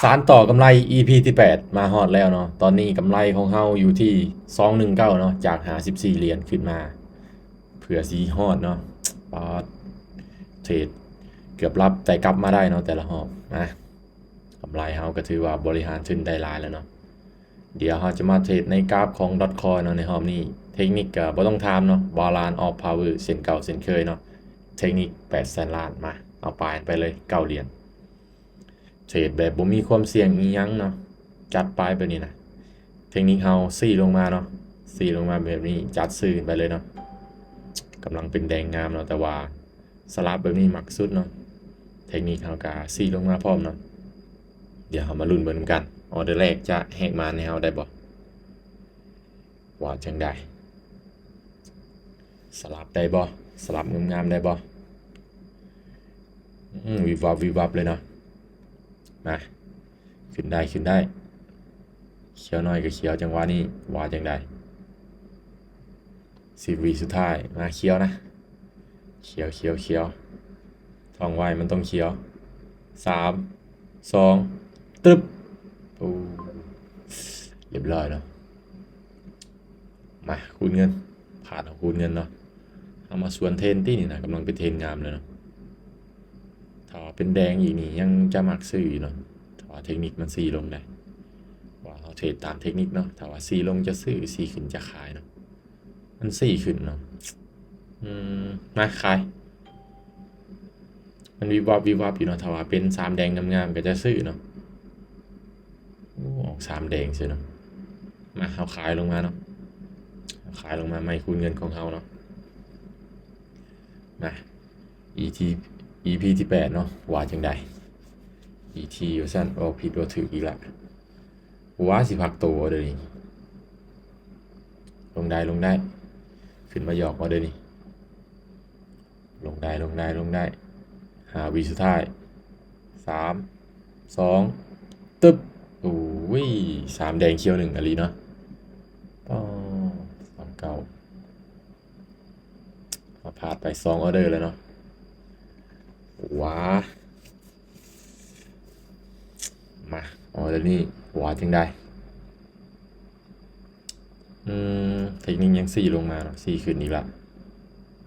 สารต่อกำไร EP ที่8มาฮอดแล้วเนาะตอนนี้กำไรของเฮาอยู่ที่219เนาะจาก54เหรียญขึ้นมาเผื่อสีฮอดเนาะปาดเทรดเกือบรับแต่กลับมาได้เนาะแต่ละหอบนะกำไรเฮาก็ถือว่าบริหารขึ้นได้หลายแล้วเนาะเดี๋ยวเฮาจะมาเทรดในกราฟของ .coin เนาะในหอบนี้เทคนิคก็บ่ต้องถามเนาะ balance of power เส้นเก่าเส้นเคยเนาะเทคนิค8แสนล้านมาเอาไปเลย9เหรียญ เทรดแบบบ่มีความเสี่ยงอีหยังเนาะจัดไปแบบนี้นะเทคนิคเฮาซี่ลงมาเนาะซี่ลงมาแบบนี้จัดซื้อไปเลยเนาะกำลังเป็นแดงงามเนาะแต่ว่าสลับแบบนี้มักสุดเนาะเทคนิคเฮากะซี่ลงมาพร้อมเนาะเดี๋ยวเฮามาลุ้นเบิ่งกันออเดอร์แรกจะแฮกมาในเฮาได้บ่ว่าจังได๋สลับได้บ่สลับงามๆได้บ่วิบวับวิบวับเลยเนาะมาขึ้นได้ขึ้นได้เขียวน้อยก็เขียวจังหวะนี้ว่าจังได้10 วิสุดท้ายมาเขียวนะเขียวเขียวเขียวท่องไว้มันต้องเขียว3 2ตึ๊บโอ้เรียบร้อยแล้วมาคูณเงินผ่านเอาคูณเงินเนาะเอามาส่วนเทรนที่นี่นะกำลังเป็นเทรนงามเลยเนาะถ้าว่าเป็นแดงอีกนี่ยังจะมักซื้ออยู่เนาะถ้าว่าเทคนิคมันซีลงได้ว่าเราเทรดตามเทคนิคเนาะถ้าว่าซีลงจะซื้อซีขึ้นจะขายเนาะมันซีขึ้นเนาะมาขายมันวิบวับวิบวับอยู่เนาะถ้าว่าเป็น3แดงงามๆก็จะซื้อเนาะโอ้ออก3แดงใช่เนาะมาเอาขายลงมาเนาะขายลงมาไม่คูณเงินของเราเนาะมา EP ที่8เนาะว่าจังได ET อยู่ซั่นออกผิดบ่ถูกอีกละว่าสิพักตัวเด้อนี่ลงได้ลงได้ขึ้นมาหยอกมาเด้อนี่ลงได้ลงได้ลงได้5 วิสุดท้าย3 2ตึ๊บโอ้ย3แดงเขียว1อะลีเนาะป้อ39มาพลาดไป2ออเดอร์แล้วเนาะว้ามาออเดอร์นี้ว่าจังได้เทคนิคยัง4ลงมาเนาะ4ขึ้นอีกละ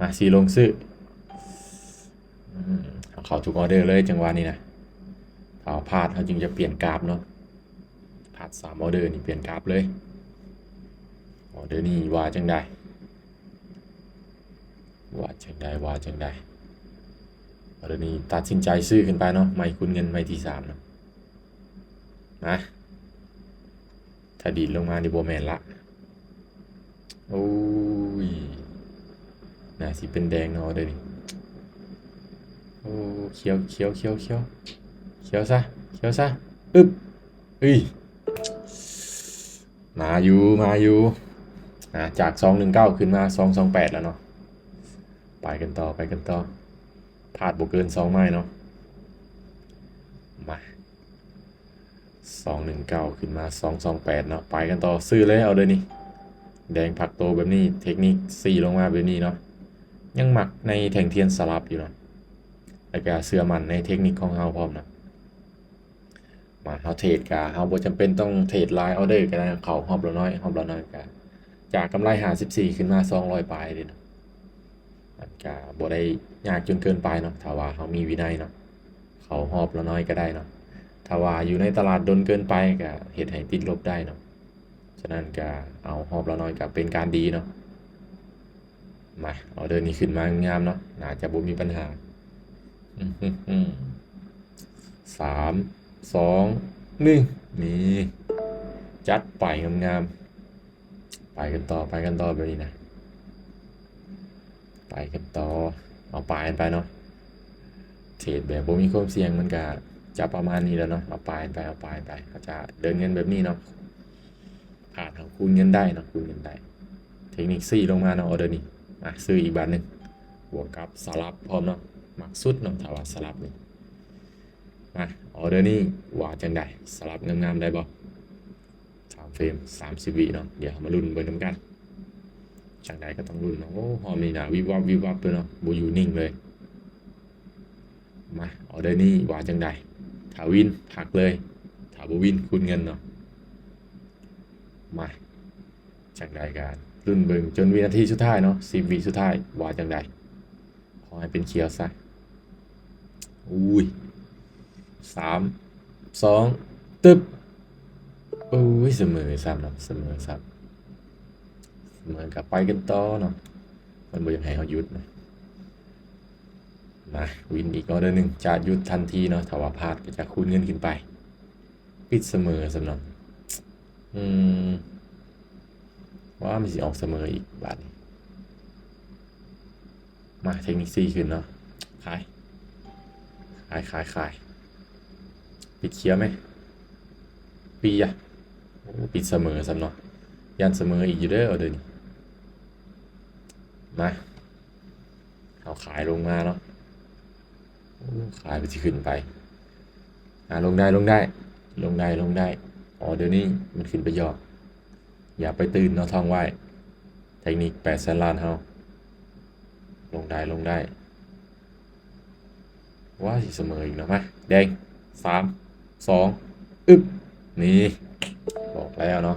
มา4ลงซื้อเอาเข้าทุกออเดอร์เลยจังหวะนี้นะถ้าพลาดเขาจึงจะเปลี่ยนกราฟเนาะพลาด3ออเดอร์นี่เปลี่ยนกราฟเลยออเดอร์นี้ว่าจังได้ว่าจังได้ว่าจังได้ออเดอร์นี้ตัดสินใจซื้อขึ้นไปเนาะไม่คุณเงินไม่ที่3เนาะนะถ้าดีดลงมานี่บ่แม่นละโอ้ยน่าสิเป็นแดงเนาะเดี๋ยวนี้โอ้เขียวเขียวเขียวเขียวเขียวซะเขียวซะอึ๊บเอ้ยมาอยู่มาอยู่จาก219ขึ้นมา228แล้วเนาะไปกันต่อไปกันต่อพลาดบ่เกิน2ไม้เนาะมา219ขึ้นมา228เนาะไปกันต่อซื้อเลยเอาเดี๋ยวนี้แดงผักโตแบบนี้เทคนิค4ลงมาแบบนี้เนาะยังหมักในแท่งเทียนสลับอยู่เนาะแล้วก็เชื่อมั่นในเทคนิคของเฮาพร้อมนะมาเฮาเทรดก็เฮาบ่จำเป็นต้องเทรดหลายออเดอร์ก็ได้เข้าฮอบละน้อยฮอบละน้อยก็จากกำไร54ขึ้นมา200ปลายเลยเนาะมันก็บ่ได้ยากจนเกินไปเนาะถ้าว่าเฮามีวินัยเนาะเข้าฮอบละน้อยก็ได้เนาะถ้าว่าอยู่ในตลาดดนเกินไปก็เฮ็ดให้ติดลบได้เนาะฉะนั้นก็เอาฮอบละน้อยก็เป็นการดีเนาะมาออเดอร์นี้ขึ้นมางามเนาะน่าจะบ่มีปัญหา3 2 1นี่จัดไปงามๆไปกันต่อไปกันต่อแบบนี้นะไปกันต่อเอาไปกันไปเนาะเทรดแบบบ่มีความเสี่ยงมันก็จะประมาณนี้แล้วเนาะเอาไปไปเอาไปไปเขาจะเดินเงินแบบนี้เนาะผ่านของคูณเงินได้เนาะคูณเงินได้เทคนิค4ลงมาเนาะออเดอร์นี้ซื้ออีกบาทนึงบวกกับสลับพร้อมเนาะมักสุดเนาะถ้าว่าสลับนี่มาออเดอร์นี้ว่าจังได๋สลับงามๆได้บ่3เฟรม30 วิเนาะเดี๋ยวมาลุ้นเบิ่งนำกันจังได๋ก็ต้องลุ้นเนาะโอ้หอมนี่น่ะวิบวับวิบวับเลยเนาะบ่อยู่นิ่งเลยมาออเดอร์นี้ว่าจังได๋ถ้าวินพักเลย บ่วินคุณเงินเนาะมาจังใดกันรุ่นเบิงจนวินาทีสุดท้ายเนาะ10วิสุดท้ายว่าจังใดขอให้เป็นเขียวซะอุ้ย3 2ตึ๊บอุ้ยเสมอซ้ำเนาะเสมอซ้ำเสมอกับไปกันต่อเนาะมันบ่อยากให้เขาหยุดนะมาวินอีกออเดอร์หนึ่งจะหยุดทันทีเนาะถ้าว่าพลาดก็จะคูณเงินขึ้นไปปิดเสมอสำเนาะอืมว่ามันสิออกเสมออีกบาทนี้มาเทคนิค4ขึ้นเนาะขายขายปิดเขียวไหมปีอะโอ้ปิดเสมอสำเนาะยันเสมออีกอยู่เด้อเอาเดี๋ยวนี้มาเอาขายลงมาเนาะโอ้ขายไปที่ขึ้นไปลงได้อ๋อเดี๋ยวนี้มันขึ้นไปยอดอย่าไปตื่นเนาะท่องไว้เทคนิค8แสนล้านเฮาลงได้ว่าสิเสมออีกเนาะมาแดง3 2อึ๊บนี่บอกแล้วเนาะ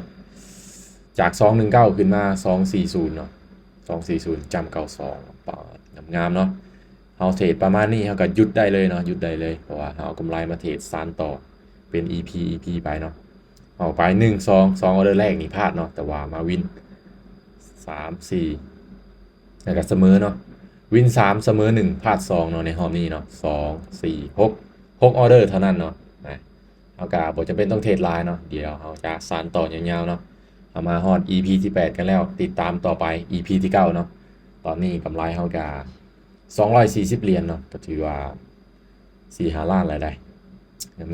จาก219ขึ้นมา240เนาะ240จำ92ปงามๆเนาะเฮาเทรดประมาณนี้เฮาก็หยุดได้เลยเนาะหยุดได้เลยเพราะว่าเฮาเอากำไรมาเทรดสานต่อเป็น EP ไปเนาะเอาไป1 2 2ออเดอร์แรกนี่พลาดเนาะแต่ว่ามาวิน3 4แล้วก็เสมอเนาะวิน3เสมอ1พลาด2เนาะในรอบนี้เนาะ2 4 6 6ออเดอร์เท่านั้นเนาะนะเฮาก็บ่จำเป็นต้องเทรดหลายเนาะเดี๋ยวเฮาจะสานต่อยาวๆเนาะเอามาฮอด EP ที่8กันแล้วติดตามต่อไป EP ที่9เนาะตอนนี้กำไรเฮาก็240เหรียญเนาะก็ถือว่า4-5ล้านแล้วได้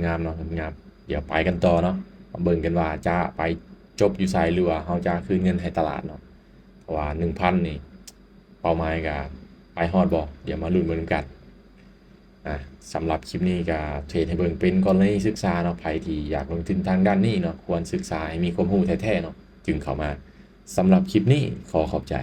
งามๆเนาะงามๆเดี๋ยวไปกันต่อเนาะมาเบิ่งกันว่าจะไปจบอยู่ไสหรือว่าเฮาจะคืนเงินให้ตลาดเนาะเพราะว่า 1,000 นี่เป้าหมายก็ไปฮอดบ่เดี๋ยวมาลุ้นเบิ่งกันสำหรับคลิปนี้ก็เทรดให้เบิ่งเป็นกรณีศึกษาเนาะไผที่อยากลงทุนทางด้านนี้เนาะควรศึกษาให้มีความรู้แท้ๆเนาะจึงเข้ามาสำหรับคลิปนี้ขอขอบใจ